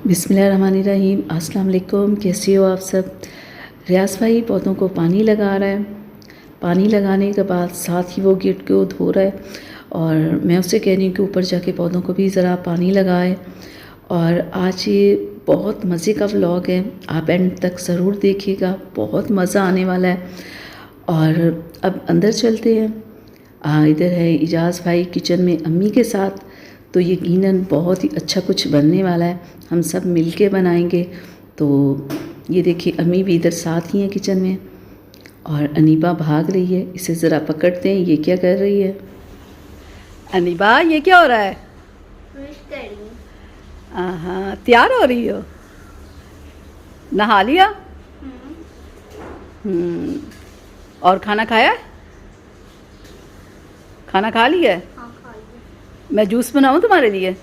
बिस्मिल्लाहिर्रहमानिर्रहीम। अस्सलाम वालेकुम। कैसे हो आप सब। रियाज भाई पौधों को पानी लगा रहा है। पानी लगाने के बाद साथ ही वो गेट को धो रहा है और मैं उससे कह रही हूँ कि ऊपर जाके पौधों को भी ज़रा पानी लगाए। और आज ये बहुत मज़े का व्लॉग है, आप एंड तक ज़रूर देखिएगा, बहुत मज़ा आने वाला है। और अब अंदर चलते हैं। इधर है इजाज़ भाई किचन में अम्मी के साथ, तो यकीनन बहुत ही अच्छा कुछ बनने वाला है, हम सब मिलके बनाएंगे। तो ये देखिए अम्मी भी इधर साथ ही हैं किचन में और अनीबा भाग रही है, इसे ज़रा पकड़ते हैं, ये क्या कर रही है। अनीबा ये क्या हो रहा है। हाँ तैयार हो रही हो, नहा लिया। और खाना खाया, खाना खा लिया है। हाँ, खा लिया। मैं जूस बनाऊं तुम्हारे लिए।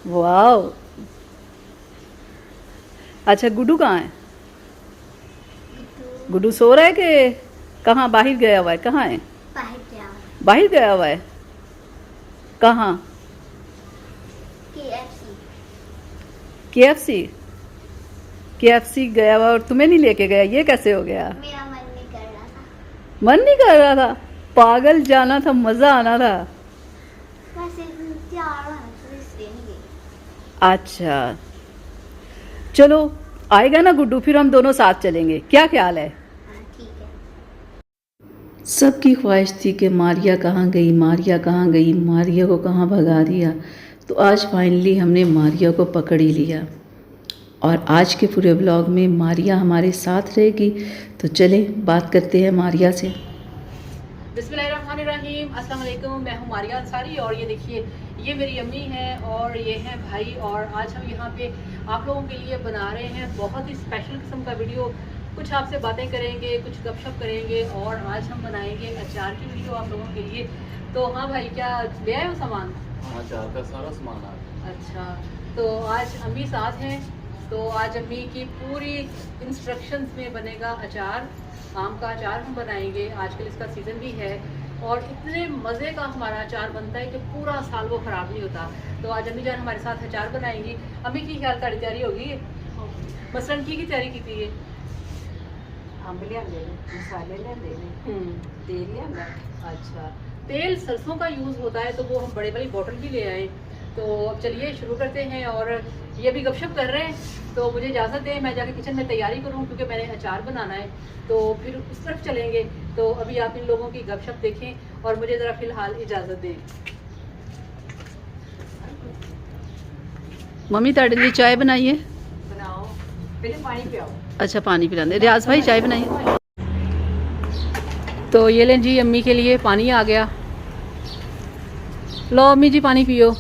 वाह। अच्छा गुड्डू कहाँ है। गुड्डू सो रहा है कि कहाँ, बाहर गया हुआ है, कहाँ है। बाहर गया। बाहर गया हुआ है, कहाँ। KFC। KFC गया हुआ और तुम्हें नहीं लेके गया, ये कैसे हो गया। मेरा मन नहीं कर रहा था। मन नहीं कर रहा था, पागल जाना था, मज़ा आना था। वैसे तैयार होना तो इसलिए नहीं गई। अच्छा चलो, आएगा ना गुड्डू फिर हम दोनों साथ चलेंगे, क्या ख्याल है। हाँ ठीक है। सबकी ख्वाहिश थी कि मारिया कहाँ गई, मारिया कहाँ गई, मारिया को कहाँ भगा दिया। तो आज फाइनली हमने मारिया को पकड़ ही लिया और आज के पूरे व्लॉग में मारिया हमारे साथ रहेगी। तो चलें बात करते हैं मारिया से। बिस्मिल्लाहिर्रहमानिर्रहीम। अस्सलाम वालेकुम। मैं हूँ मारिया अंसारी और ये देखिए ये मेरी अम्मी हैं और ये हैं भाई। और आज हम यहाँ पे आप लोगों के लिए बना रहे हैं बहुत ही स्पेशल किस्म का वीडियो। कुछ आपसे बातें करेंगे, कुछ गपशप करेंगे और आज हम बनाएंगे अचार की वीडियो आप लोगों के लिए। तो हाँ भाई, क्या ले आए हो सामान। हाँ, अचार का सारा सामान आ गया। अच्छा, तो आज अम्मी साथ हैं, तो आज अम्मी की पूरी इंस्ट्रक्शंस में बनेगा अचार। आम का अचार हम बनाएंगे, आजकल इसका सीज़न भी है और इतने मज़े का हमारा अचार बनता है कि पूरा साल वो ख़राब नहीं होता। तो आज अम्मी जान हमारे साथ अचार बनाएंगी। अम्मी की ख्याल तारी तैयारी होगी, मसलन की तैयारी की थी। ये अंब लिया, मसाले लिया, तेल लिया। अच्छा, तेल सरसों का यूज़ होता है तो वो हम बड़े वाली बोतल भी ले आए। तो अब चलिए शुरू करते हैं। और ये भी गपशप कर रहे हैं तो मुझे इजाज़त दें, मैं जाकर किचन में तैयारी करूं क्योंकि मैंने अचार बनाना है। तो फिर उस तरफ चलेंगे। तो अभी आप इन लोगों की गपशप देखें और मुझे ज़रा फ़िलहाल इजाज़त दें। मम्मी ताड़े लिए चाय बनाइए। बनाओ, पहले पानी पियाओ। अच्छा पानी पिला दे। रियाज भाई चाय बनाइए। तो ये लें जी, अम्मी के लिए पानी आ गया। लो अम्मी जी पानी पियो।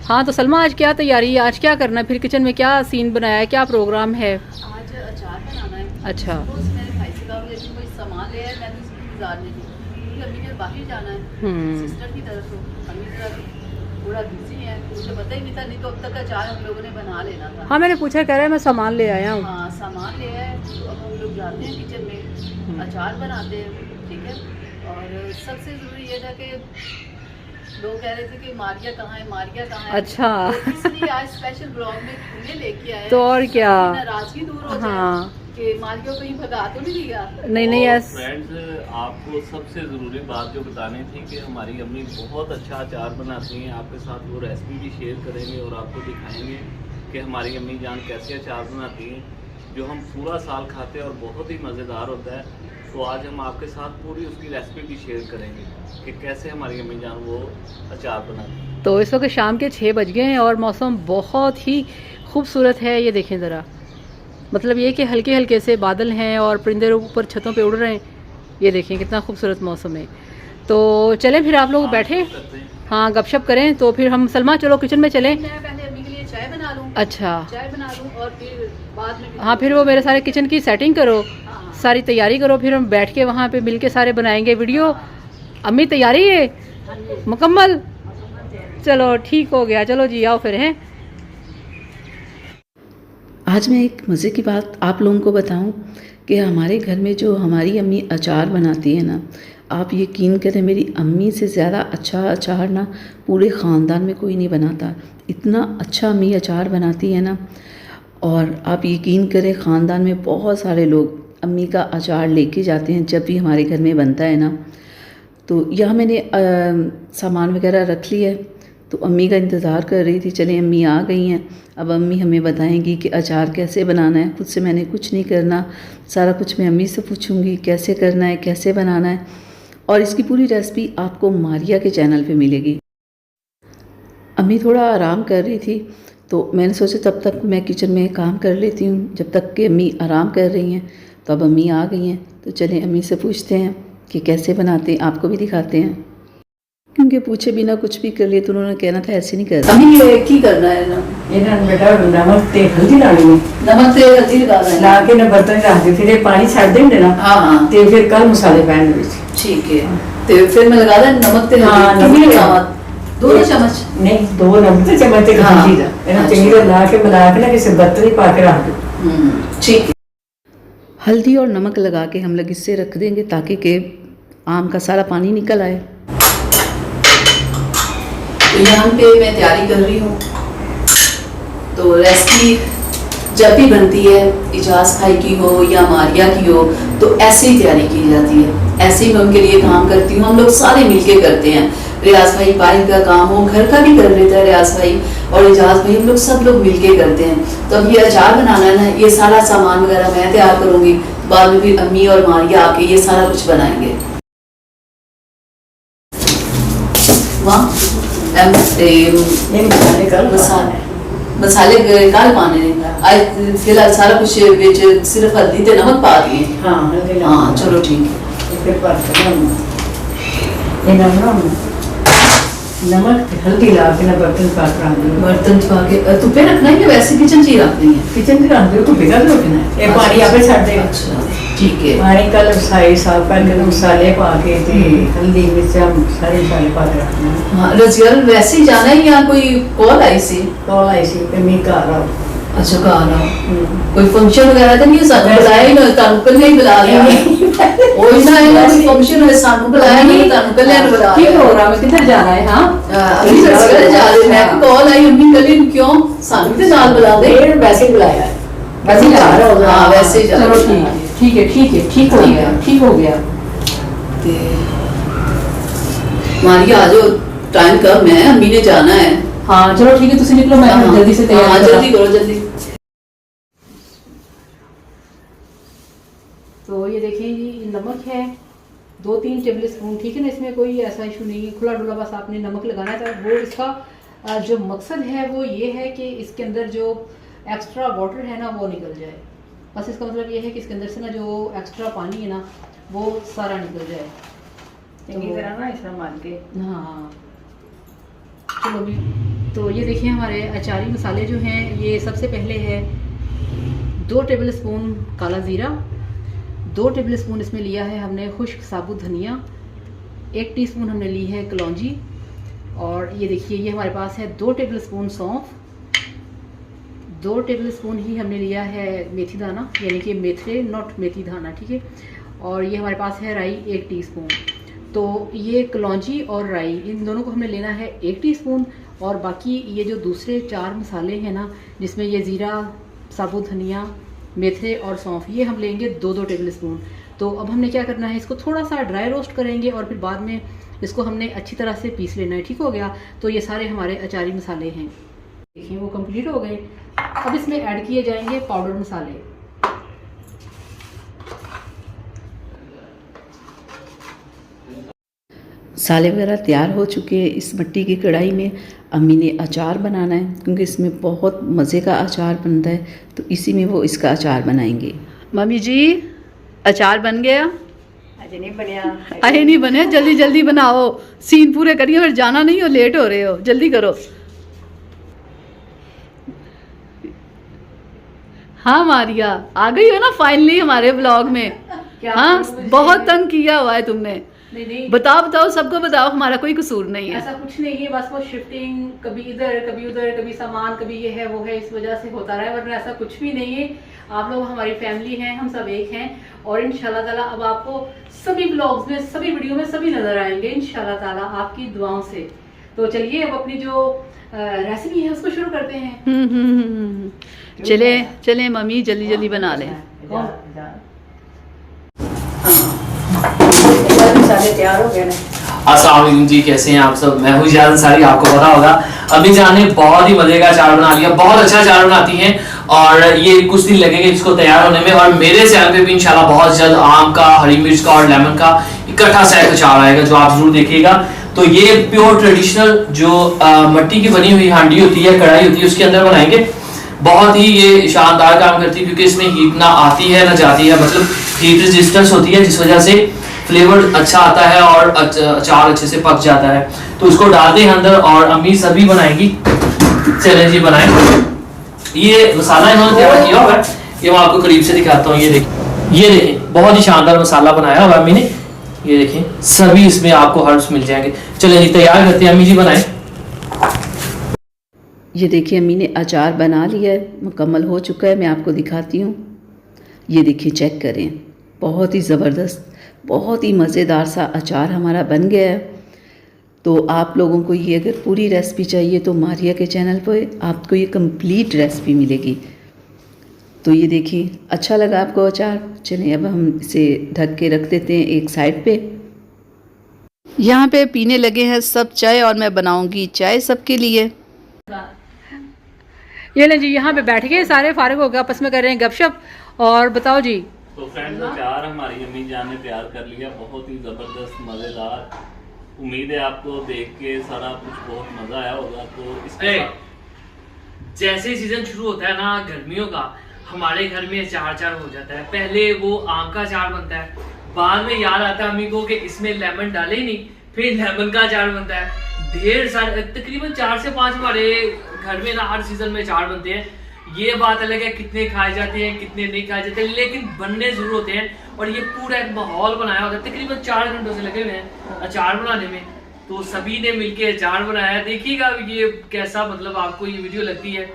हाँ तो सलमा आज क्या तैयारी है, आज क्या करना है, फिर किचन में क्या सीन बनाया है, क्या प्रोग्राम है। आज अचार बनाना है। अच्छा। तो मैंने भाई से कहा लेकिन कोई सामान ले आए, मैं तो उसकी इंतजार नहीं थी क्योंकि अम्मी ने बाहर जाना है सिस्टर की तरफ। तो अम्मी जरा पूरा बिजी है, मुझे पता ही नहीं था, नहीं तो अब तक अचार हम लोगों ने बना लेना था। हाँ मैंने पूछा, कह रहा है मैं सामान ले आया हूँ। हाँ सामान ले आए, तो अब हम लोग जाते हैं किचन में, अचार बनाते हैं, ठीक है। और सबसे ज़रूरी ये था कि लोग कह रहे थे कि मारिया कहाँ है, मारिया कहाँ है। अच्छा। तो इसलिए आज स्पेशल ब्लॉग में उन्हें लेके आए। तो और क्या, नाराजगी दूर हो जाए। हाँ कि मारिया कहीं भगा तो नहीं दिया। नहीं यस। फ्रेंड्स, आपको सबसे ज़रूरी बात जो बतानी थी कि हमारी अम्मी बहुत अच्छा अचार बनाती हैं। आपके साथ वो रेसिपी भी शेयर करेंगे और आपको दिखाएंगे कि हमारी अम्मी जान कैसे अचार बनाती हैं जो हम पूरा साल खाते हैं और बहुत ही मज़ेदार होता है। तो आज हम आपके साथ पूरी उसकी रेसिपी भी शेयर करेंगे कि कैसे हमारी अम्मी जान वो अचार बनाती हैं। तो इस वक्त शाम के 6 बज गए हैं और मौसम बहुत ही खूबसूरत है। ये देखें ज़रा, मतलब ये कि हल्के हल्के से बादल हैं और परिंदे ऊपर छतों पे उड़ रहे हैं। ये देखें कितना खूबसूरत मौसम है। तो चलें फिर आप लोग बैठे, हाँ गपशप करें। तो फिर हम सलमा चलो किचन में चलें। मैं पहले अम्मी के लिए चाय बना लूँ। अच्छा चाय बना लूँ और फिर बाद में हाँ, फिर वो मेरे सारे किचन की सेटिंग करो, हाँ। सारी तैयारी करो, फिर हम बैठ के वहाँ पे मिल के सारे बनाएंगे वीडियो। अम्मी तैयारी है मुकम्मल। चलो ठीक हो गया, चलो जी आओ फिर हैं। आज मैं एक मज़े की बात आप लोगों को बताऊं कि हमारे घर में जो हमारी अम्मी अचार बनाती है ना, आप यकीन करें, मेरी अम्मी से ज़्यादा अच्छा अचार ना पूरे ख़ानदान में कोई नहीं बनाता। इतना अच्छा अम्मी अचार बनाती है ना। और आप यकीन करें, ख़ानदान में बहुत सारे लोग अम्मी का अचार लेके जाते हैं जब भी हमारे घर में बनता है ना। तो यहाँ मैंने सामान वगैरह रख लिया है, तो अम्मी का इंतज़ार कर रही थी। चलें, अम्मी आ गई हैं, अब अम्मी हमें बताएंगी कि अचार कैसे बनाना है। खुद से मैंने कुछ नहीं करना, सारा कुछ मैं अम्मी से पूछूंगी कैसे करना है, कैसे बनाना है। और इसकी पूरी रेसिपी आपको मारिया के चैनल पे मिलेगी। अम्मी थोड़ा आराम कर रही थी, तो मैंने सोचा तब तक मैं किचन में काम कर लेती हूँ, जब तक कि अम्मी आराम कर रही हैं। तो अब अम्मी आ गई हैं, तो चलें अम्मी से पूछते हैं कि कैसे बनाते हैं, आपको भी दिखाते हैं। क्योंकि पूछे बिना कुछ भी कर लिए तो उन्होंने कहना था ऐसे नहीं करना। अम्मी ये की करना है ना, ਇਹਨਾਂ ਨੂੰ ਬੇਟਾ ਨਮਕ ਤੇ ਹਲਦੀ ਲਾਣੀ ਹੈ, नमक से हल्दी लगाना है। ਲਾ ਕੇ ਨਾ ਬਰਤਨ ਰੱਖ ਦੇ, ਫਿਰ ਇਹ ਪਾਣੀ ਛੱਡ ਦੇਂਦੇ ਨਾ। हाँ हाँ ਤੇ ਫਿਰ ਕੱਲ ਮਸਾਲੇ ਪੈਣ ਵਿੱਚ। ठीक है। तो फिर मैं लगा दें नमक ते हाँ, हल्दी नमक कितनी ते- लगावा? 2 चम्मच। ਨਹੀਂ 2 ਨਮਕ ਤੇ ਚਮਚ ਤੇ हाँ, ਹਲਦੀ ਦਾ ਇਹਨਾਂ अच्छा। ਚੰਗੀ ਤਰ੍ਹਾਂ ਲਾ ਕੇ ਮਿਲਾ ਕੇ ਨਾ ਕਿਸੇ ਬਰਤਨ ਵਿੱਚ ਪਾ ਕੇ ਰੱਖ ਦੋ। ठीक है। हल्दी और नमक लगा के हम लोग इससे रख देंगे ताकि के आम का सारा पानी निकल आए। तो यहाँ पे मैं तैयारी कर रही हूँ। तो रेसिपी जब भी बनती है, इजाज़ भाई की हो या मारिया की हो, तो ऐसे ही तैयारी की जाती है। ऐसे ही मैं उनके लिए काम करती हूँ, हम लोग सारे मिलके करते हैं। रियाज भाई बाहर का काम हो, घर का भी कर लेता है रियाज भाई, और इजाज़ भाई, हम लोग सब लोग मिलके करते हैं। तो अब ये अचार बनाना है ना, ये सारा सामान वगैरह मैं तैयार करूँगी, बाद में भी अम्मी और मारिया आके ये सारा कुछ बनाएंगे। वहाँ ਇਹ ਮਸਾਲੇ ਕੱਲ मसाले कल पाने ने, आज फिलहाल सारा कुछ विच सिर्फ हल्दी ते नमक पा दिए। ਹਾਂ ਹਲਦੀ ਲਾ। हाँ चलो ठीक है। ਫਿਰ ਪਾ ਕੇ ਬਣਾਉਣਾ। ਇਹਨਾਂ ਨੂੰ नमक ते हल्दी ला के ना बर्तन पा के रख दो। बर्तन पा के धुप्पे रखना है या वैसे किचन च ही रखनी है? किचन में रख दो तो भिगा दो ना, ये पानी आपे छੱਡ देगा। अच्छा ठीक है। पानी कल साई साफ करके मसाले पा के ते हल्दी मिर्च सारे मसाले पा के रखना। हाँ, रजियल वैसे ही जाना है या कोई कॉल आई सी? कॉल आई सी पे मैं घर आओ। अच्छा घर आओ, कोई फंक्शन वगैरह तो नहीं सानू बुलाया ही ना, तानू कल्ले ही बुला लिया। ओ इना है ना, कोई फंक्शन है सानू बुलाया नहीं, तानू कल्ले ने बुला की लिया। प्रोग्राम किधर जाना है? हां अभी रजियल जा रहे हैं, कॉल आई अम्मी कल्ले नु क्यों सानू ते नाल बुला दे। ये वैसे ही बुलाया है, वैसे ही जा रहा होगा। हाँ, वैसे ही जा चलो रहा है। ठीक है ठीक है ठीक हो गया, ठीक हो गया। ते मारिया आ जाओ, टाइम कम है, अम्मी ने जाना है। हाँ चलो ठीक है, तुसी निकलो, मैं हाँ, जल्दी से तैयार हाँ, करा। जल्दी करो जल्दी। तो ये देखिए, ये नमक है 2-3 टेबल स्पून, ठीक है ना, इसमें कोई ऐसा इशू नहीं है, खुला डुला बस आपने नमक लगाना था। वो इसका जो मकसद है वो ये है कि इसके अंदर जो एक्स्ट्रा वाटर है ना वो निकल जाए। बस इसका मतलब ये है कि इसके अंदर से ना जो एक्स्ट्रा पानी है ना वो सारा निकल जाए। चंगी तरह ना इस तरह मार के। हाँ चलो भी। तो ये देखिए हमारे अचारी मसाले जो हैं, ये सबसे पहले है 2 टेबल स्पून काला ज़ीरा, 2 टेबल स्पून इसमें लिया है हमने खुश्क साबुत धनिया, 1 टीस्पून हमने ली है कलौंजी, और ये देखिए ये हमारे पास है 2 टेबल स्पून सौंफ, 2 टेबल स्पून ही हमने लिया है मेथी दाना, यानी कि मेथरे नॉट मेथी दाना, ठीक है। और ये हमारे पास है राई 1 टीस्पून। तो ये कलौंजी और राई इन दोनों को हमने लेना है 1 टीस्पून, और बाकी ये जो दूसरे 4 मसाले हैं ना, जिसमें ये ज़ीरा, साबुत धनिया, मेथरे और सौंफ, ये हम लेंगे 2-2 टेबल स्पून। तो अब हमने क्या करना है, इसको थोड़ा सा ड्राई रोस्ट करेंगे और फिर बाद में इसको हमने अच्छी तरह से पीस लेना है, ठीक हो गया। तो ये सारे हमारे अचारी मसाले हैं, देखिए वो कंप्लीट हो गए। अब इसमें ऐड किए जाएंगे पाउडर मसाले। मसाले वगैरह तैयार हो चुके हैं। इस मिट्टी की कढ़ाई में अम्मी ने अचार बनाना है, क्योंकि इसमें बहुत मज़े का अचार बनता है, तो इसी में वो इसका अचार बनाएंगे। मम्मी जी अचार बन गया? अजय नहीं बनया। अरे नहीं बने, जल्दी जल्दी बनाओ, सीन पूरे करिए, फिर जाना नहीं हो, लेट हो रहे हो, जल्दी करो। हाँ मारिया आ गई हो ना फाइनली हमारे ब्लॉग में। हाँ बहुत तंग किया हुआ है तुमने। नहीं बताओ सबको बताओ, हमारा कोई कसूर नहीं है। ऐसा कुछ नहीं है, बस वो शिफ्टिंग कभी इधर कभी उधर, कभी सामान कभी ये है वो है, इस वजह से होता रहा है, वरना ऐसा कुछ भी नहीं है। आप लोग हमारी फैमिली हैं, हम सब एक हैं, और इंशाल्लाह ताला अब आपको सभी ब्लॉग्स में, सभी वीडियो में सभी नजर आएंगे इंशाल्लाह ताला आपकी दुआओं से। तो चलिए अब अपनी जो रेसिपी है उसको शुरू करते हैं। चले मम्मी जल्दी जल्दी बना लें। सारे तैयार हो गए ना। अस्सलाम वालेकुम जी, कैसे हैं आप सब। मैं हूँ इजाज़ अंसारी, आपको पता होगा अभी जान ने बहुत ही मजे का अचार बना लिया, बहुत अच्छा अचार बनाती हैं और ये कुछ दिन लगेंगे इसको तैयार होने में। और मेरे चैनल पे भी इंशाल्लाह बहुत जल्द आम का, हरी मिर्च का और लेमन का इकट्ठा सा एक अचार आएगा जो आप जरूर देखिएगा। तो ये प्योर ट्रेडिशनल जो मट्टी की बनी हुई हांडी होती है, कढ़ाई होती है, उसके अंदर बनाएंगे। बहुत ही ये शानदार काम करती है क्योंकि इसमें हीट ना आती है ना जाती है, मतलब हीट रेजिस्टेंस होती है, जिस वजह से फ्लेवर अच्छा आता है और अचार अच्छे से पक जाता है। तो इसको डाल दें अंदर और अम्मी सभी बनाएंगी। चलें जी बनाएं। ये मसाला इन्होंने तैयार किया हुआ है, ये मैं आपको करीब से दिखाता हूँ। ये देखें बहुत ही शानदार मसाला बनाया हुआ अम्मी ने। ये देखें सभी इसमें आपको हर्ब्स मिल जाएंगे। चलें जी तैयार करते हैं, अम्मी जी बनाएं। ये देखिए अम्मी ने अचार बना लिया है, मुकम्मल हो चुका है। मैं आपको दिखाती हूँ। ये देखिए चेक करें, बहुत ही ज़बरदस्त, बहुत ही मज़ेदार सा अचार हमारा बन गया है। तो आप लोगों को ये अगर पूरी रेसिपी चाहिए तो मारिया के चैनल पर आपको ये कंप्लीट रेसिपी मिलेगी। तो ये देखिए अच्छा लगा आपको अचार। चलिए अब हम इसे ढक के रख देते हैं एक साइड पे। यहाँ पे पीने लगे हैं सब चाय और मैं बनाऊँगी चाय सबके लिए। ये ले जी, यहाँ पे बैठ गए सारे, फारिग हो गए, आपस में कर रहे हैं गपशप। और बताओ जी। तो फ्रेंड्स अचार हमारी अम्मी जान ने तैयार कर लिया, बहुत ही ज़बरदस्त मज़ेदार। उम्मीद है आपको देख के सारा कुछ बहुत मज़ा आया होगा। तो इसके जैसे ही सीजन शुरू होता है ना गर्मियों का, हमारे घर में अचार हो जाता है। पहले वो आम का अचार बनता है, बाद में याद आता है अम्मी को कि इसमें लेमन डाले ही नहीं, फिर लेमन का अचार बनता है। ढेर सारे तकरीबन 4 से 5 हमारे घर में ना हर सीजन में अचार बनते हैं। ये बात अलग है कितने खाए जाते हैं कितने नहीं खाए जाते, लेकिन बनने जरूर होते हैं। और ये पूरा एक माहौल बनाया होता है, तकरीबन 4 घंटों से लगे हुए हैं अचार बनाने में। तो सभी ने मिलके अचार बनाया। देखिएगा ये कैसा, मतलब आपको ये वीडियो लगती है।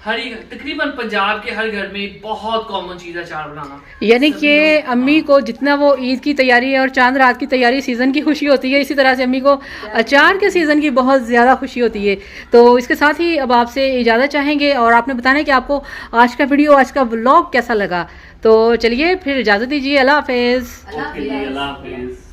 तकरीबन पंजाब के हर घर में बहुत कॉमन चीज़ है अचार बनाना। यानी कि अम्मी को जितना वो ईद की तैयारी है और चांद रात की तैयारी सीज़न की खुशी होती है, इसी तरह से अम्मी को अचार के सीज़न की बहुत ज़्यादा खुशी होती है। तो इसके साथ ही अब आपसे इजाज़त चाहेंगे और आपने बताना है कि आपको आज का वीडियो, आज का व्लॉग कैसा लगा। तो चलिए फिर इजाज़त दीजिए। अल्लाह हाफिज़। अल्लाह हाफिज़।